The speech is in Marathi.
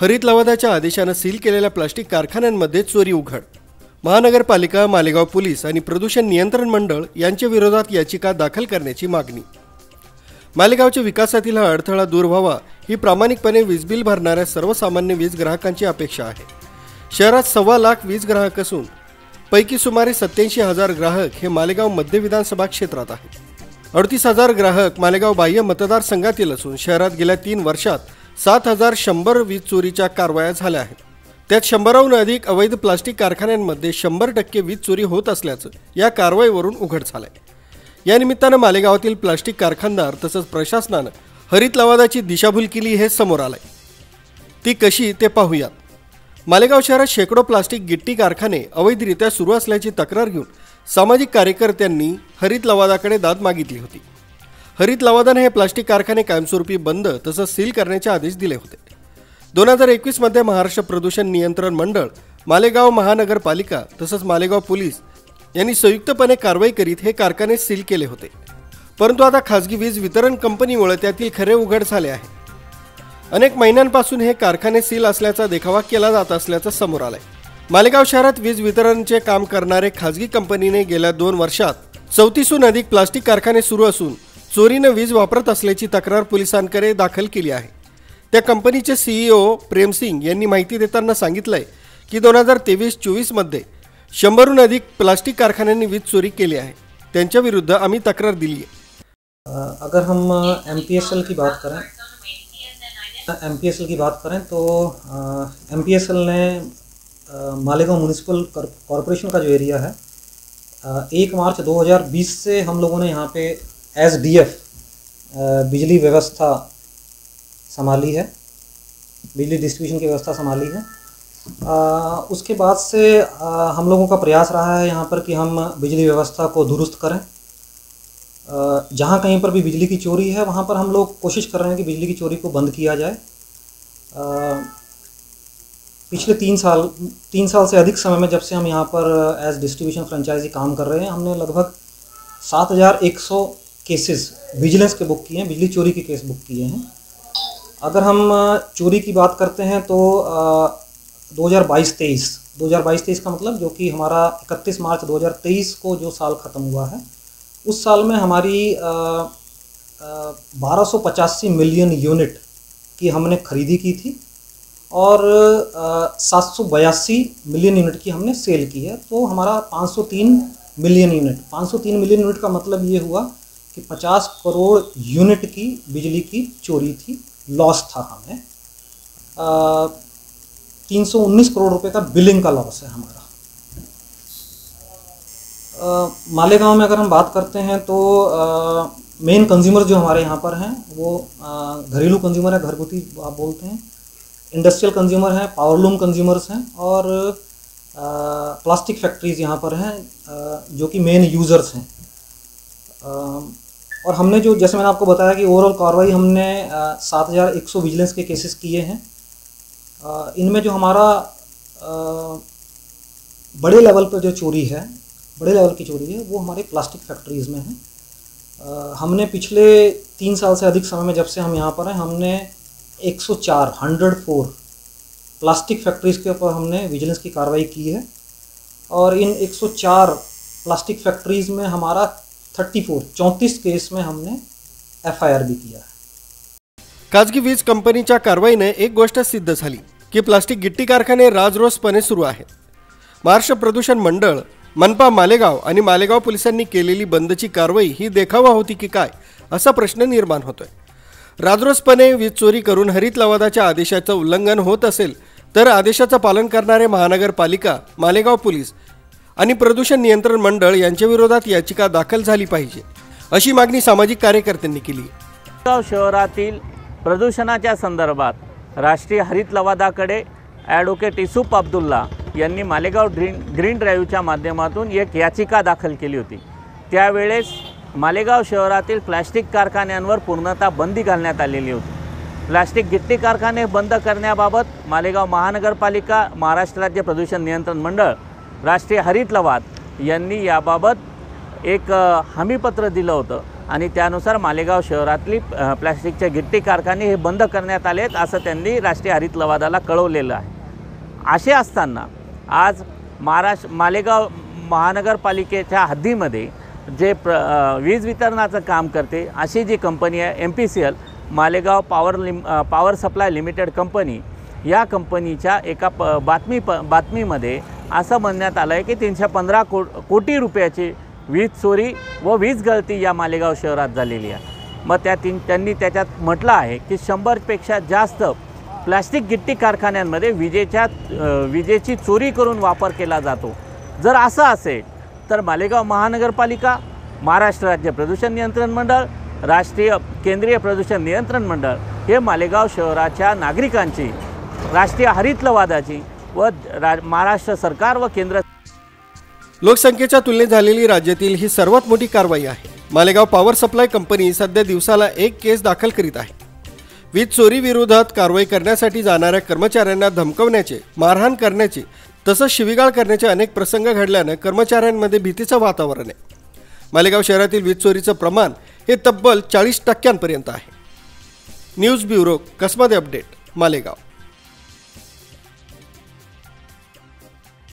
हरित लवादाच्या आदेशाने सील केलेल्या प्लास्टिक कारखान्यांमध्ये चोरी उघड। महानगरपालिका, मालेगाव पोलीस आणि प्रदूषण नियंत्रण मंडळ यांच्या विरोधात याचिका दाखल करण्याची मागणी। मालेगावच्या विकासातील हा अडथळा दूर व्हावा ही प्रामाणिकपणे वीज बिल भरणाऱ्या सर्वसामान्य वीज ग्राहकांची अपेक्षा आहे। शहरात 1.25 लाख वीज ग्राहक असून पैकी सुमारे 87,000 ग्राहक हे मालेगाव मध्य विधानसभा क्षेत्रात आहेत। 38,000 ग्राहक मालेगाव बाह्य मतदारसंघातील असून शहरात गेल्या 3 वर्षात 7,100 वीज चोरीच्या कारवाया झाल्या आहेत। त्यात 100हून अधिक अवैध प्लास्टिक कारखान्यांमध्ये 100% वीज चोरी होत असल्याचं या कारवाईवरून उघड झालंय। या निमित्तानं मालेगावातील प्लास्टिक कारखानदार तसंच प्रशासनानं हरित लवादाची दिशाभूल केली हे समोर आलंय। ती कशी ते पाहूयात। मालेगाव शहरात शेकडो प्लास्टिक गिट्टी कारखाने अवैधरित्या सुरू असल्याची तक्रार घेऊन सामाजिक कार्यकर्त्यांनी हरित लवादाकडे दाद मागितली होती। हरित लवादाने हे प्लास्टिक कारखाने कायमस्वरूपी बंद तसंच सील करण्याचे आदेश दिले होते। 2021 मध्ये महाराष्ट्र प्रदूषण नियंत्रण मंडळ, मालेगाव महानगरपालिका तसंच मालेगाव पोलीस यांनी संयुक्तपणे कारवाई करीत हे कारखाने सील केले होते। परंतु आता खासगी वीज वितरण कंपनीमुळे त्यातील खरे उघड झाले आहे। अनेक महिन्यांपासून हे कारखाने सील असल्याचा देखावा केला जात असल्याचं समोर आलंय। मालेगाव शहरात वीज वितरणचे काम करणारे खासगी कंपनीने गेल्या 2 वर्षात 34हून अधिक प्लास्टिक कारखाने सुरू असून चोरीने वीज वापरत असल्याची तक्रार पोलिसांकडे दाखल केली आहे। त्या कंपनीचे CEO प्रेम सिंग यांनी माहिती देताना सांगितलंय की 2023-24 मध्ये 100हून अधिक प्लास्टिक कारखान्यांनी वीज चोरी केली आहे। त्यांच्या विरुद्ध आम्ही तक्रार दिली है। अगर हम MPSL की बात करें तो MPSL ने मालेगांव म्यूनिसिपल कॉरपोरेशन का जो एरिया है 1 मार्च 2020 से हम लोगों ने यहाँ पे SDF बिजली व्यवस्था संभाली है, बिजली डिस्ट्रीब्यूशन की व्यवस्था संभाली है। उसके बाद से हम लोगों का प्रयास रहा है यहाँ पर कि हम बिजली व्यवस्था को दुरुस्त करें। जहाँ कहीं पर भी बिजली की चोरी है वहाँ पर हम लोग कोशिश कर रहे हैं कि बिजली की चोरी को बंद किया जाए। पिछले 3 साल से अधिक समय में जब से हम यहाँ पर एज डिस्ट्रीब्यूशन फ्रेंचाइजी काम कर रहे हैं, हमने लगभग 7,100 केसेस विजिलेंस के बुक किए हैं, बिजली चोरी के केस बुक किए हैं। अगर हम चोरी की बात करते हैं तो 2022-23 का मतलब जो कि हमारा 31 मार्च 2023 को जो साल ख़त्म हुआ है, उस साल में हमारी 1285 मिलियन यूनिट की हमने खरीदी की थी और 782 मिलियन यूनिट की हमने सेल की है। तो हमारा 503 मिलियन यूनिट का मतलब ये हुआ कि 50 करोड़ यूनिट की बिजली की चोरी थी, लॉस था हमें। 319 करोड़ रुपए का बिलिंग का लॉस है हमारा। मालेगांव में अगर हम बात करते हैं तो मेन कंज्यूमर जो हमारे यहाँ पर हैं वो घरेलू कंज्यूमर है, घरगुती आप बोलते हैं, इंडस्ट्रियल कंज्यूमर हैं, पावरलूम कंज्यूमर्स हैं और प्लास्टिक फैक्ट्रीज यहाँ पर हैं जो कि मेन यूज़र्स हैं। और हमने जो, जैसे मैंने आपको बताया कि ओवरऑल कार्रवाई हमने 7,100 विजिलेंस के केसेस किए हैं। इनमें जो हमारा बड़े लेवल पर जो चोरी है, बड़े लेवल की चोरी है, वो हमारे प्लास्टिक फैक्ट्रीज़ में है। हमने पिछले 3 साल से अधिक समय में जब से हम यहाँ पर हैं, हमने 104 प्लास्टिक फैक्ट्रीज़ के ऊपर हमने विजिलेंस की कार्रवाई की है और इन 104 प्लास्टिक फैक्ट्रीज़ में हमारा 34 केस में हमने FIR भी किया है। खाजगी वीज कंपनीच्या कारवाईने एक गोष्ट सिद्ध झाली की प्लास्टिक गिट्टी कारखाने राजरोसपणे सुरू आहेत। महाराष्ट्र प्रदूषण मंडळ, मनपा मालेगाव आणि मालेगाव पोलिसांनी केलेली बंदची कारवाई ही देखावा होती की काय असा प्रश्न निर्माण होतोय। राजरोसपणे वीज चोरी करून हरित लवादाच्या आदेशाचं उल्लंघन होत असेल तर आदेशाचं पालन करणारे महानगरपालिका, मालेगाव पोलीस आणि प्रदूषण नियंत्रण मंडळ यांच्या विरोधात याचिका दाखल झाली पाहिजे अशी मागणी सामाजिक कार्यकर्त्यांनी केली। मालेगाव शहरातील प्रदूषणाच्या संदर्भात राष्ट्रीय हरित लवादाकडे ॲडव्होकेट युसूफ अब्दुल्ला यांनी मालेगाव ग्रीन ड्राईव्हच्या माध्यमातून एक याचिका दाखल केली होती। त्यावेळेस मालेगाव शहरातील प्लास्टिक कारखान्यांवर पूर्णतः बंदी घालण्यात आलेली होती। प्लास्टिक गिट्टी कारखाने बंद करण्याबाबत मालेगाव महानगरपालिका, महाराष्ट्र राज्य प्रदूषण नियंत्रण मंडळ, राष्ट्रीय हरित लवाद यांनी याबाबत एक हमीपत्र दिलं होतं आणि त्यानुसार मालेगाव शहरातली प्लास्टिकचे गिट्टी कारखाने हे बंद करण्यात आले आहेत असं त्यांनी राष्ट्रीय हरित लवादाला कळवलेलं आहे। असे असताना आज मालेगाव महानगरपालिकेच्या हद्दीमध्ये जे वीज वितरणाचं काम करते अशी जी कंपनी आहे MPCL Malegaon power supply limited company, या कंपनीच्या एका बातमीमध्ये असं म्हणण्यात आलं आहे की 315 कोटी रुपयाची वीज चोरी व वीज गळती या मालेगाव शहरात झालेली आहे। मग त्यांनी त्याच्यात म्हटलं आहे की 100पेक्षा जास्त प्लास्टिक गिट्टी कारखान्यांमध्ये विजेची चोरी करून वापर केला जातो। जर असं असेल तर मालेगाव महानगरपालिका, महाराष्ट्र राज्य प्रदूषण नियंत्रण मंडळ, केंद्रीय प्रदूषण नियंत्रण मंडळ हे मालेगाव शहराच्या नागरिकांची राष्ट्रीय हरित लवादाची व महाराष्ट्र सरकार व केंद्र लोकसंख्येच्या तुलनेत झालेली राज्यातील ही सर्वात मोठी कारवाई आहे। मालेगाव पॉवर सप्लाय कंपनी सध्या दिवसाला 1 केस दाखल करीत आहे। वीज चोरी विरोधात कारवाई करण्यासाठी जाणाऱ्या कर्मचाऱ्यांना धमकवण्याचे, मारहाण करण्याचे तसंच शिवीगाळ करण्याचे अनेक प्रसंग घडल्याने कर्मचाऱ्यांमध्ये भीतीचं वातावरण आहे। मालेगाव शहरातील वीज चोरीचं प्रमाण हे तब्बल 40% आहे। News bureau, Kasba update, Malegaon.